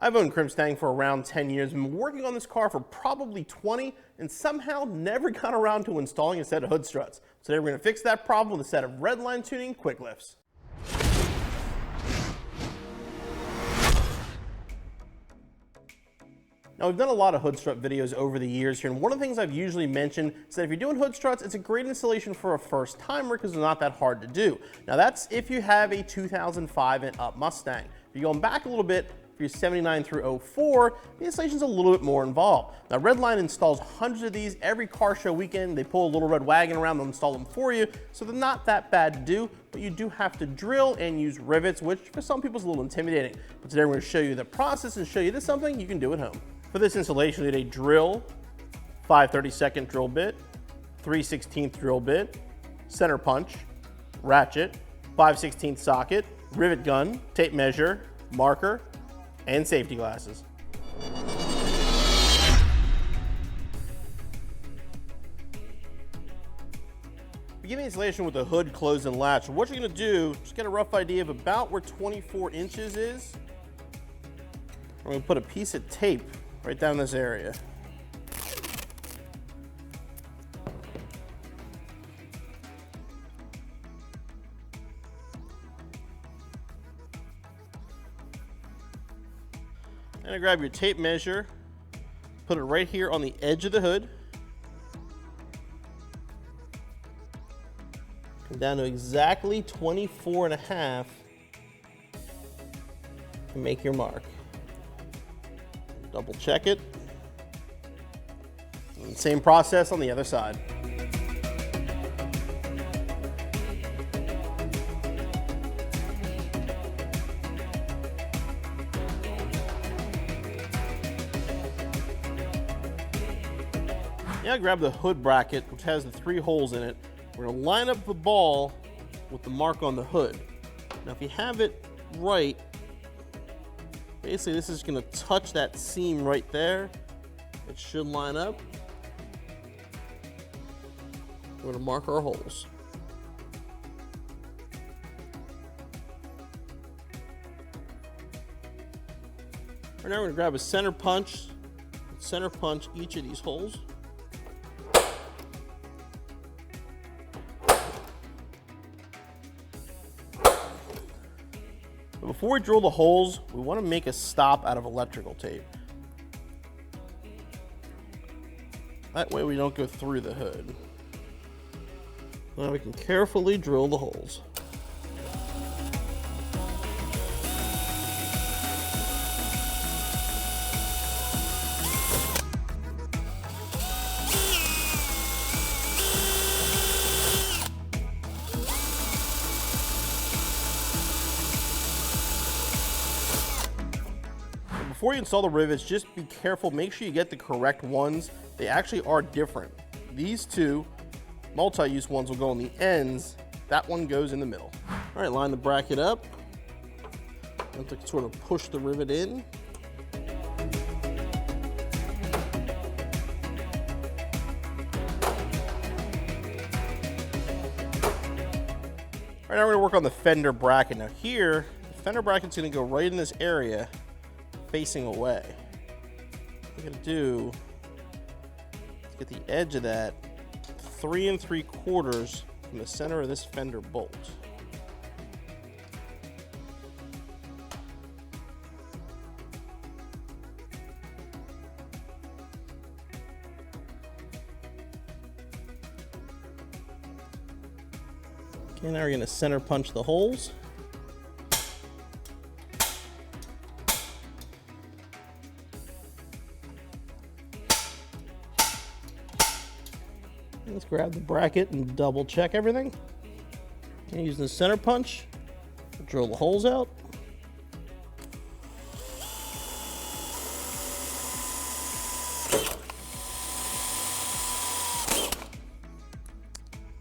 I've owned Mustang for around 10 years, been working on this car for probably 20, and somehow never got around to installing a set of hood struts. Today we're going to fix that problem with a set of Redline Tuning QuickLIFTs. Now, we've done a lot of hood strut videos over the years here, and one of the things I've usually mentioned is that if you're doing hood struts, it's a great installation for a first timer because they're not that hard to do. Now, that's if you have a 2005 and up Mustang. If you're going back a little bit, for your 79 through 04, the installation's a little bit more involved. Now, Redline installs hundreds of these every car show weekend. They pull a little red wagon around, they'll install them for you, so they're not that bad to do, but you do have to drill and use rivets, which for some people is a little intimidating. But today we're going to show you the process and show you this is something you can do at home. For this installation, we need a drill, 5/32 drill bit, 3/16 drill bit, center punch, ratchet, 5/16 socket, rivet gun, tape measure, marker, and safety glasses. Begin the installation with the hood closed and latch. What you're going to do, just get a rough idea of about where 24 inches is. We're going to put a piece of tape right down this area. And grab your tape measure, put it right here on the edge of the hood. Come down to exactly 24.5 and make your mark. Double check it. And same process on the other side. Now grab the hood bracket, which has the 3 holes in it. We're going to line up the ball with the mark on the hood. Now if you have it right, basically this is going to touch that seam right there. It should line up. We're going to mark our holes. Right now we're going to grab a center punch each of these holes. Before we drill the holes, we want to make a stop out of electrical tape. That way we don't go through the hood. Now we can carefully drill the holes. Before you install the rivets, just be careful, make sure you get the correct ones. They actually are different. These two multi-use ones will go on the ends, that one goes in the middle. All right, line the bracket up. You have to sort of push the rivet in. All right, now we're gonna work on the fender bracket. Now here, the fender bracket's gonna go right in this area, facing away. What we're gonna do is get the edge of that 3 3/4 from the center of this fender bolt. Okay, now we're gonna center punch the holes. Let's grab the bracket and double check everything. And using the center punch, drill the holes out.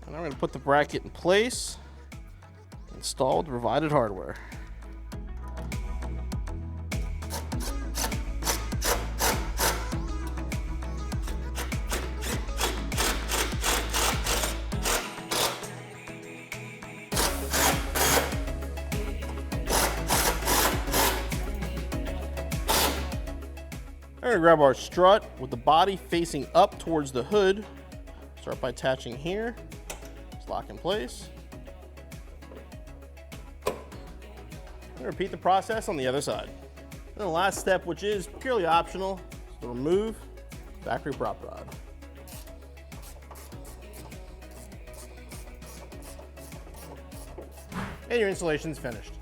And now we're going to put the bracket in place, install the provided hardware. We're gonna grab our strut with the body facing up towards the hood. Start by attaching here. Just lock in place. And repeat the process on the other side. And the last step, which is purely optional, is to remove factory prop rod. And your installation is finished.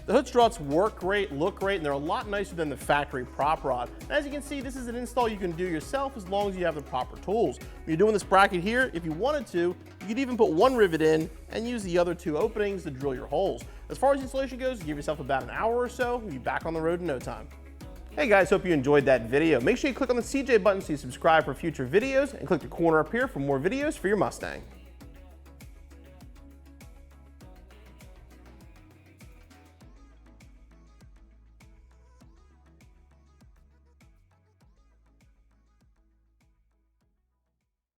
The hood struts work great, look great, and they're a lot nicer than the factory prop rod. And as you can see, this is an install you can do yourself as long as you have the proper tools. When you're doing this bracket here, if you wanted to, you could even put one rivet in and use the other two openings to drill your holes. As far as installation goes, give yourself about an hour or so, you'll be back on the road in no time. Hey guys, hope you enjoyed that video. Make sure you click on the CJ button so you subscribe for future videos, and click the corner up here for more videos for your Mustang.